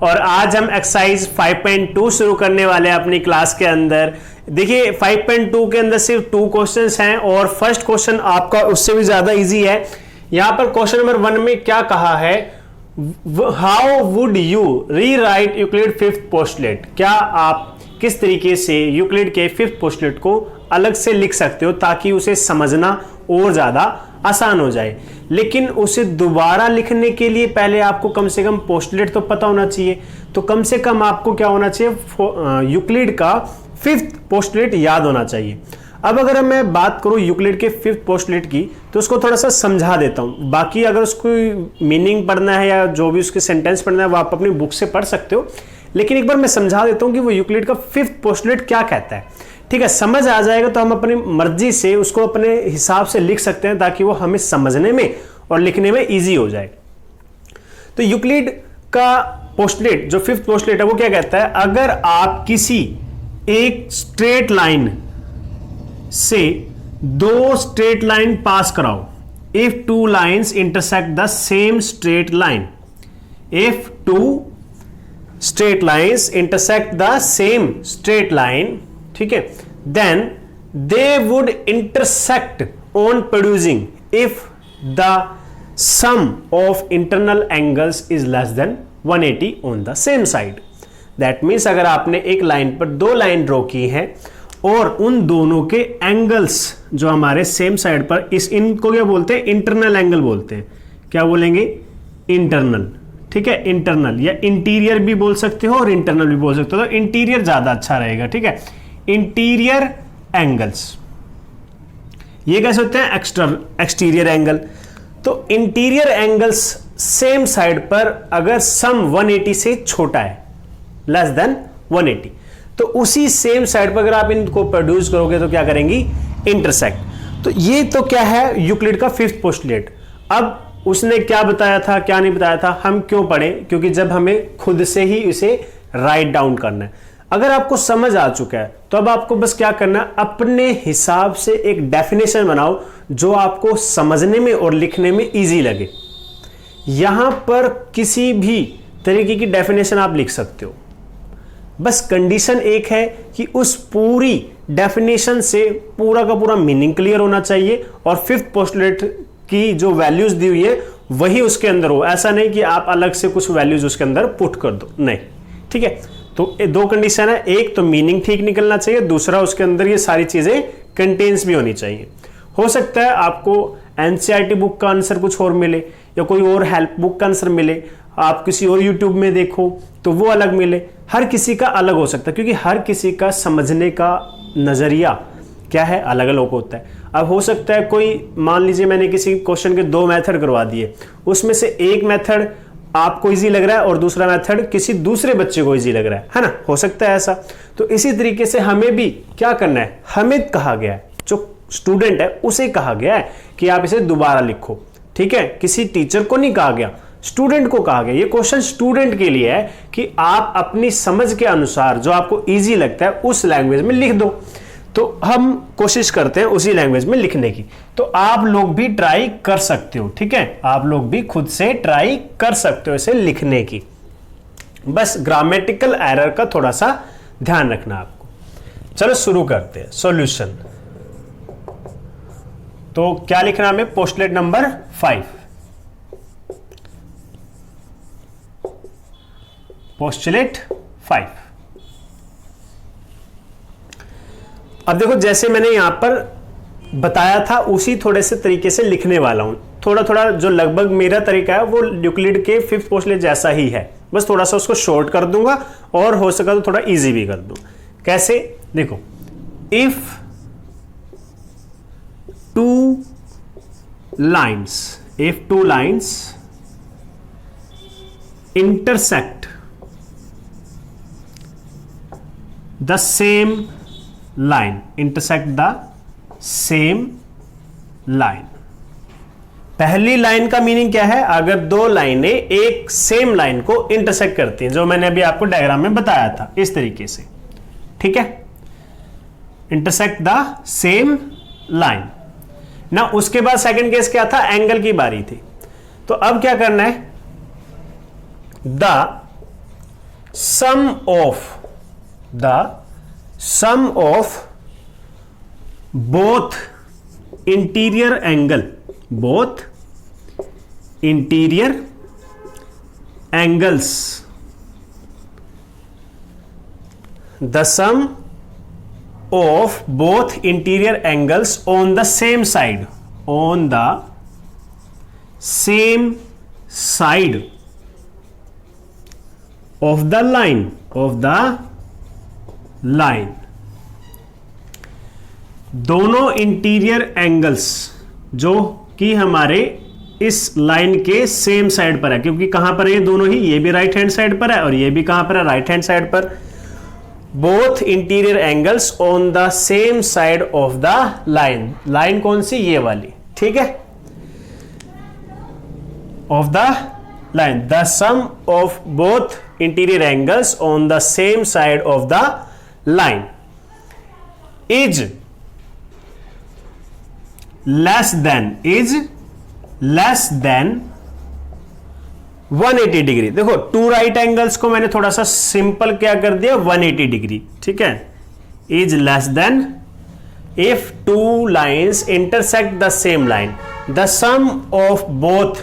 और आज हम एक्सरसाइज 5.2 शुरू करने वाले हैं अपनी क्लास के अंदर। देखिए 5.2 के अंदर सिर्फ 2 क्वेश्चंस हैं और फर्स्ट क्वेश्चन आपका उससे भी ज्यादा इजी है। यहां पर क्वेश्चन नंबर 1 में क्या कहा है, how would you rewrite Euclid fifth postulate. क्या आप किस तरीके से यूक्लिड के फिफ्थ पोस्टुलेट को अलग से लिख सकते हो ताकि उसे समझना और ज्यादा आसान हो जाए। लेकिन उसे दोबारा लिखने के लिए पहले आपको कम से कम पोस्टुलेट तो पता होना चाहिए। तो कम से कम आपको क्या होना चाहिए, यूक्लिड का फिफ्थ पोस्टुलेट याद होना चाहिए। अब अगर मैं बात करूं यूक्लिड के फिफ्थ पोस्टुलेट की तो उसको थोड़ा सा समझा देता हूं। बाकी अगर उसको मीनिंग पढ़ना है या जो भी उसके सेंटेंस पढ़ना है वो आप अपनी बुक से पढ़ सकते हो, लेकिन एक बार मैं समझा देता हूं कि वो यूक्लिड का फिफ्थ पोस्टुलेट क्या कहता है। ठीक है, समझ आ जाएगा तो हम अपनी मर्जी से उसको अपने हिसाब से लिख सकते हैं ताकि वो हमें समझने में और लिखने में इजी हो जाए। तो यूक्लिड का पोस्टुलेट जो फिफ्थ पोस्टुलेट है वो क्या कहता है, अगर आप किसी एक स्ट्रेट लाइन से 2 स्ट्रेट लाइन पास कराओ, if 2 lines intersect the same straight line, if 2 straight lines intersect the same straight line, ठीक है, then they would intersect on producing if the sum of internal angles is less than 180 on the same side. That means अगर आपने एक line पर 2 line draw की है और उन दोनों के एंगल्स जो हमारे सेम साइड पर, इनको क्या बोलते हैं, इंटरनल एंगल बोलते हैं। क्या बोलेंगे, इंटरनल। ठीक है, इंटरनल या इंटीरियर भी बोल सकते हो और इंटरनल भी बोल सकते हो, तो इंटीरियर ज्यादा अच्छा रहेगा। ठीक है, इंटीरियर एंगल्स ये कैसे होते हैं, एक्सटीरियर एंगल। तो इंटीरियर एंगल्स सेम साइड पर अगर सम 180 से छोटा है, लेस देन 180, तो उसी सेम साइड पर अगर आप इनको प्रोड्यूस करोगे तो क्या करेंगी, इंटरसेक्ट। तो ये तो क्या है यूक्लिड का फिफ्थ पोस्टुलेट। अब उसने क्या बताया था क्या नहीं बताया था हम क्यों पढ़े, क्योंकि जब हमें खुद से ही इसे राइट डाउन करना है। अगर आपको समझ आ चुका है तो अब आपको बस क्या करना है, अपने हिसाब से एक डेफिनेशन बनाओ जो आपको समझने में और लिखने में इजी लगे। यहां पर किसी भी तरीके की डेफिनेशन आप लिख सकते हो, बस कंडीशन एक है कि उस पूरी डेफिनेशन से पूरा का पूरा मीनिंग क्लियर होना चाहिए और फिफ्थ पोस्टुलेट की जो वैल्यूज दी हुई है वही उसके अंदर हो। ऐसा नहीं कि आप अलग से कुछ वैल्यूज उसके अंदर पुट कर दो, नहीं। ठीक है, तो 2 कंडीशन है, एक तो मीनिंग ठीक निकलना चाहिए, दूसरा उसके अंदर ये सारी चीजें कंटेन्स भी होनी चाहिए। हो सकता है आपको एनसीईआरटी बुक का आंसर कुछ और मिले या कोई और हेल्प बुक का आंसर मिले, आप किसी और यूट्यूब में देखो तो वो अलग मिले। हर किसी का अलग हो सकता है क्योंकि हर किसी का समझने का नजरिया क्या है, अलग अलग होता है। अब हो सकता है कोई, मान लीजिए मैंने किसी क्वेश्चन के 2 मेथड करवा दिए, उसमें से एक मेथड आपको इजी लग रहा है और दूसरा मेथड किसी दूसरे बच्चे को इजी लग रहा है ना, हो सकता है ऐसा। तो इसी तरीके से हमें भी क्या करना है, हमें कहा गया है, जो स्टूडेंट है उसे कहा गया है कि आप इसे दोबारा लिखो। ठीक है, किसी टीचर को नहीं कहा गया, स्टूडेंट को कहा गया। ये क्वेश्चन स्टूडेंट के लिए है कि आप अपनी समझ के अनुसार जो आपको इजी लगता है उस लैंग्वेज में लिख दो। तो हम कोशिश करते हैं उसी लैंग्वेज में लिखने की, तो आप लोग भी ट्राई कर सकते हो। ठीक है, आप लोग भी खुद से ट्राई कर सकते हो इसे लिखने की, बस ग्रामेटिकल एरर का थोड़ा सा ध्यान रखना आपको। चलो शुरू करते हैं सॉल्यूशन। तो क्या लिखना है हमें, पोस्टुलेट नंबर 5, पोस्टुलेट 5। अब देखो जैसे मैंने यहां पर बताया था उसी थोड़े से तरीके से लिखने वाला हूं। थोड़ा थोड़ा जो लगभग मेरा तरीका है वो यूक्लिड के फिफ्थ पोस्टुलेट जैसा ही है, बस थोड़ा सा उसको शॉर्ट कर दूंगा और हो सका तो थोड़ा इजी भी कर दूं। कैसे, देखो, if 2 lines intersect the same line, intersect the same line. पहली लाइन का मीनिंग क्या है, अगर 2 लाइनें एक सेम लाइन को इंटरसेक्ट करती हैं, जो मैंने अभी आपको डायग्राम में बताया था इस तरीके से। ठीक है, इंटरसेक्ट द सेम लाइन ना। उसके बाद सेकंड केस क्या था, एंगल की बारी थी। तो अब क्या करना है, the sum of both interior angle, both interior angles, the sum of both interior angles on the same side, on the same side of the line, दोनों इंटीरियर एंगल्स जो कि हमारे इस लाइन के सेम साइड पर है, क्योंकि कहां पर है ये दोनों ही, ये भी राइट हैंड साइड पर है और ये भी कहां पर है, राइट हैंड साइड पर। Both interior angles on the same side of the line, line कौन सी, ये वाली, ठीक है, of the line, the sum of both interior angles on the same side of the line is less than 180 degree. देखो two right angles को मैंने थोड़ा सा सिंपल क्या कर दिया, 180 डिग्री, ठीक है। Is less than if two lines intersect the same line, the sum of both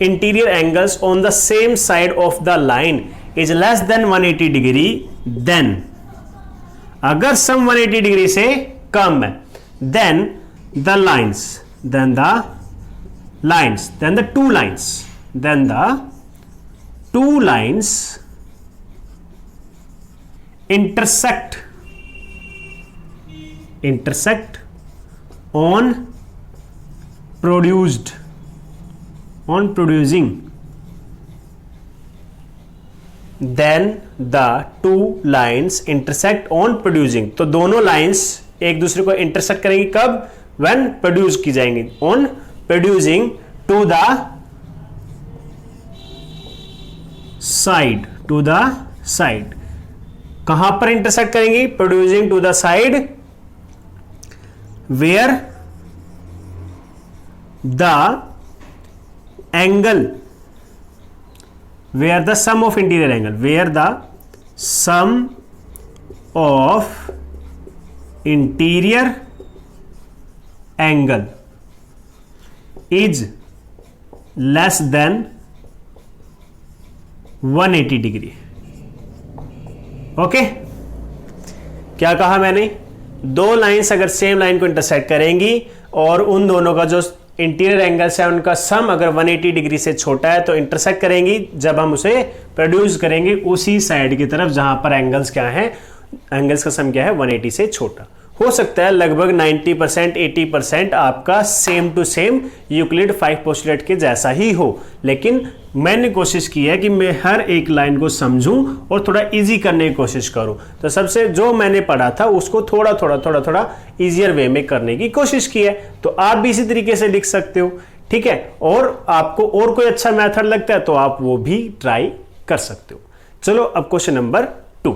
interior angles on the same side of the line is less than 180 degree, then अगर सम 180 डिग्री से कम है, then the lines, then the two lines intersect on producing, then the two lines intersect on producing, तो दोनों lines एक दूसरे को intersect करेंगी कब, when प्रोड्यूस की जाएंगी, on producing to the side, कहां पर इंटरसेक्ट करेंगी, producing to the side where the sum of interior angle, where the sum of interior angle is less than 180 degree. Okay, क्या कहा मैंने, दो लाइंस अगर सेम लाइन को इंटरसेक्ट करेंगी और उन दोनों का जो इंटीरियर एंगल्स है उनका सम अगर 180 डिग्री से छोटा है तो इंटरसेक्ट करेंगी जब हम उसे प्रोड्यूस करेंगे उसी साइड की तरफ जहां पर एंगल्स क्या है, एंगल्स का सम क्या है, 180 से छोटा। हो सकता है लगभग 90% 80% आपका same to same Euclid 5 postulate के जैसा ही हो, लेकिन मैंने कोशिश की है कि मैं हर एक लाइन को समझूं और थोड़ा इजी करने की कोशिश करूं। तो सबसे जो मैंने पढ़ा था उसको थोड़ा इजियर वे में करने की कोशिश की है। तो आप भी इसी तरीके से लिख सकते हो, ठीक है। और आपको और कोई अच्छा मेथड लगता है तो आप वो भी ट्राई कर सकते हो। चलो अब क्वेश्चन नंबर 2।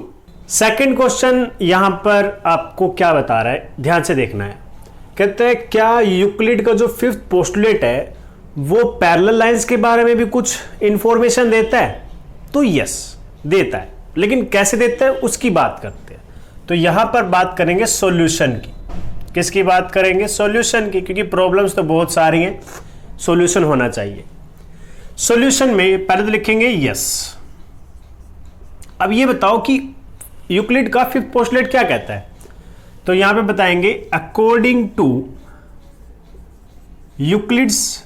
सेकंड क्वेश्चन यहां पर आपको क्या बता रहा है, ध्यान से देखना है। कहते हैं क्या यूक्लिड का जो 5th पोस्टुलेट है वो पैरेलल लाइंस के बारे में भी कुछ इंफॉर्मेशन देता है? तो यस देता है, लेकिन कैसे देता है उसकी बात करते हैं। तो यहां पर बात करेंगे सॉल्यूशन की। किसकी बात करेंगे? सॉल्यूशन की, क्योंकि प्रॉब्लम्स तो बहुत सारी हैं, सॉल्यूशन होना चाहिए। सॉल्यूशन में पहले तो लिखेंगे यस। अब ये बताओ कि यूक्लिड का 5th पोस्टुलेट क्या कहता है। तो यहां पे बताएंगे according to Euclid's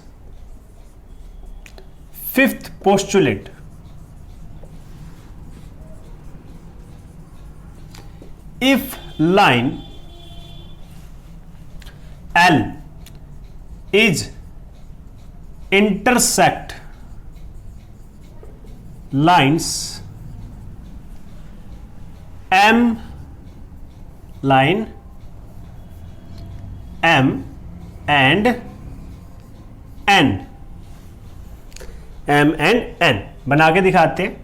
5th postulate if line L is intersect lines M line M and N, M and N बना के दिखाते हैं।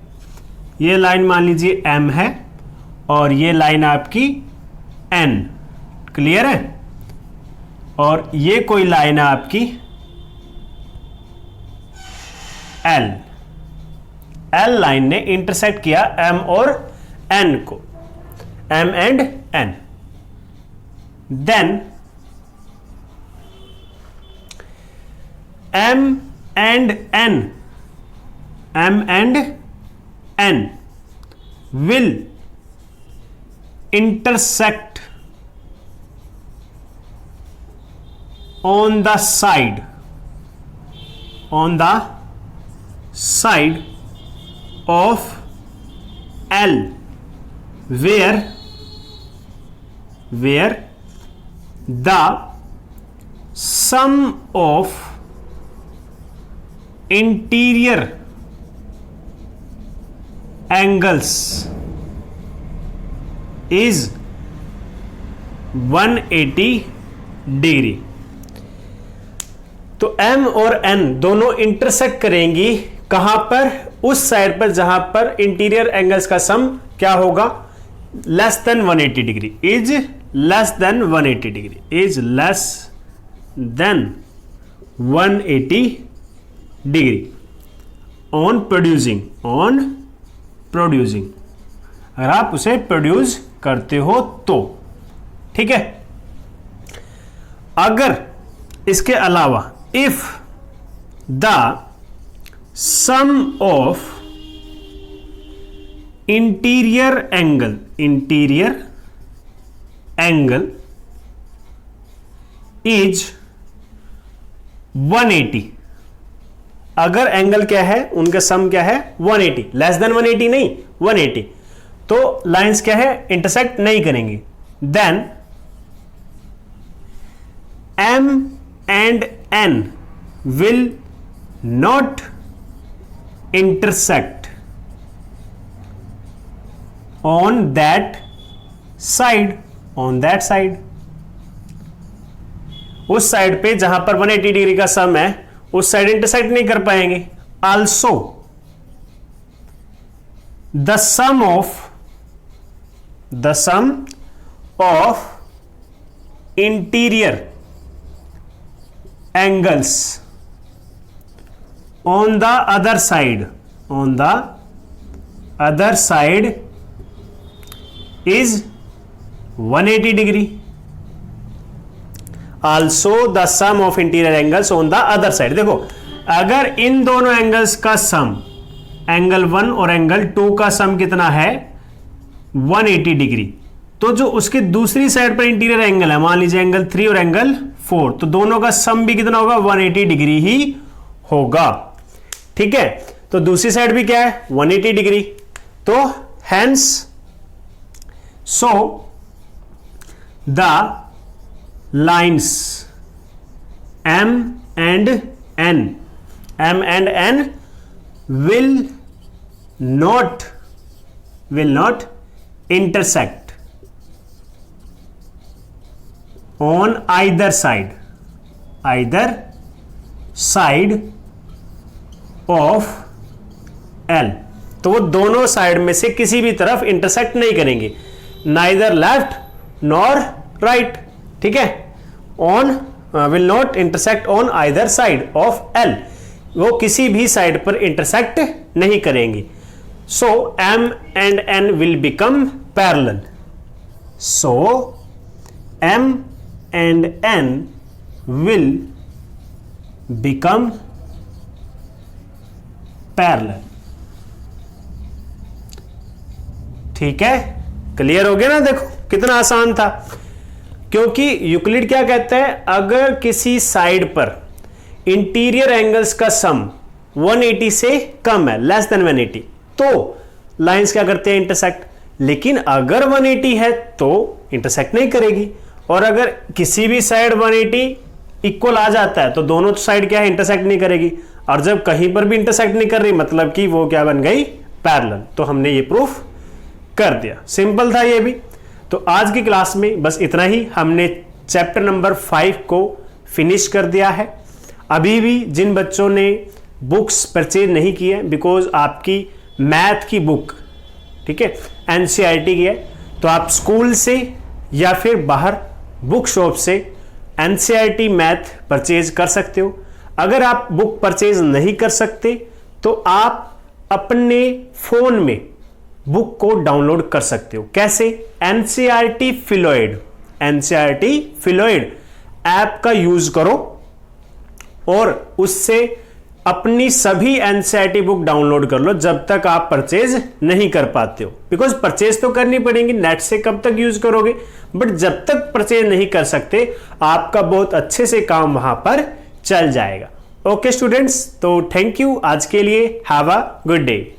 ये लाइन मान लीजिए M है और ये लाइन आपकी N, क्लियर है। और ये कोई लाइन है आपकी L, एल लाइन ने इंटरसेक्ट किया एम और एन को, M and N, then M and N, M and N will intersect on the side of L where the sum of interior angles is 180 degree. तो M और N दोनों intersect करेंगी कहां पर, उस साइड पर जहां पर इंटीरियर एंगल्स का सम क्या होगा, less than 180 degree, is less than 180 degree, is less than 180 degree on producing, अगर आप उसे प्रोड्यूस करते हो तो, ठीक है। अगर इसके अलावा if the sum of interior angle is 180, अगर एंगल क्या है, उनका सम क्या है 180, लेस देन 180 नहीं 180, तो लाइंस क्या है, इंटरसेक्ट नहीं करेंगी, then M and N will not intersect on that side, उस साइड पे जहां पर 180 डिग्री का सम है, उस साइड इंटरसेक्ट नहीं कर पाएंगे। Also the sum of interior angles on the other side is 180 degree. Also the sum of interior angles on the other side, देखो अगर इन दोनों एंगल्स का सम, एंगल 1 और एंगल 2 का सम कितना है 180 डिग्री, तो जो उसके दूसरी साइड पर इंटीरियर एंगल है, मान लीजिए एंगल 3 और एंगल 4, तो दोनों का सम भी कितना होगा 180 डिग्री ही होगा, ठीक है। तो दूसरी साइड भी क्या है 180 डिग्री, तो hence so the lines M and N will not intersect on either side of L, तो वो दोनों साइड में से किसी भी तरफ इंटरसेक्ट नहीं करेंगे, नाइदर लेफ्ट नॉर राइट, ठीक है। On will not intersect on either side of L, वो किसी भी साइड पर इंटरसेक्ट नहीं करेंगे। सो M and N will become parallel, so M and N will become parallel, ठीक है। क्लियर हो गया ना, देखो कितना आसान था, क्योंकि यूक्लिड क्या कहता है, अगर किसी साइड पर इंटीरियर एंगल्स का सम 180 से कम है, लेस देन 180, तो लाइंस क्या करते हैं इंटरसेक्ट, लेकिन अगर 180 है तो इंटरसेक्ट नहीं करेगी, और अगर किसी भी साइड 180 इक्वल आ जाता है तो दोनों साइड क्या है इंटरसेक्ट नहीं करेगी, और जब कहीं पर भी इंटरसेक्ट नहीं कर रही मतलब कि वो क्या बन गई पैरेलल। तो हमने ये प्रूफ कर दिया, सिंपल था ये भी। तो आज की क्लास में बस इतना ही, हमने चैप्टर नंबर 5 को फिनिश कर दिया है। अभी भी जिन बच्चों ने बुक्स परचेज नहीं की है, बिकॉज आपकी मैथ की बुक, ठीक है, एनसीईआरटी की है, तो आप स्कूल से या फिर बाहर बुक शॉप से एनसीईआरटी मैथ परचेज कर सकते हो। अगर आप बुक परचेज नहीं कर सकते तो आप अपने फोन में बुक को डाउनलोड कर सकते हो। कैसे? NCERT phylloid, NCERT phylloid app का यूज करो और उससे अपनी सभी एनसीईआरटी बुक डाउनलोड कर लो जब तक आप परचेज नहीं कर पाते हो। बिकॉज परचेज तो करनी पड़ेगी, नेट से कब तक यूज करोगे, बट जब तक परचेज नहीं कर सकते आपका बहुत अच्छे से काम वहां पर चल जाएगा। ओके स्टूडेंट्स, तो थैंक यू आज के लिए। Have a good day.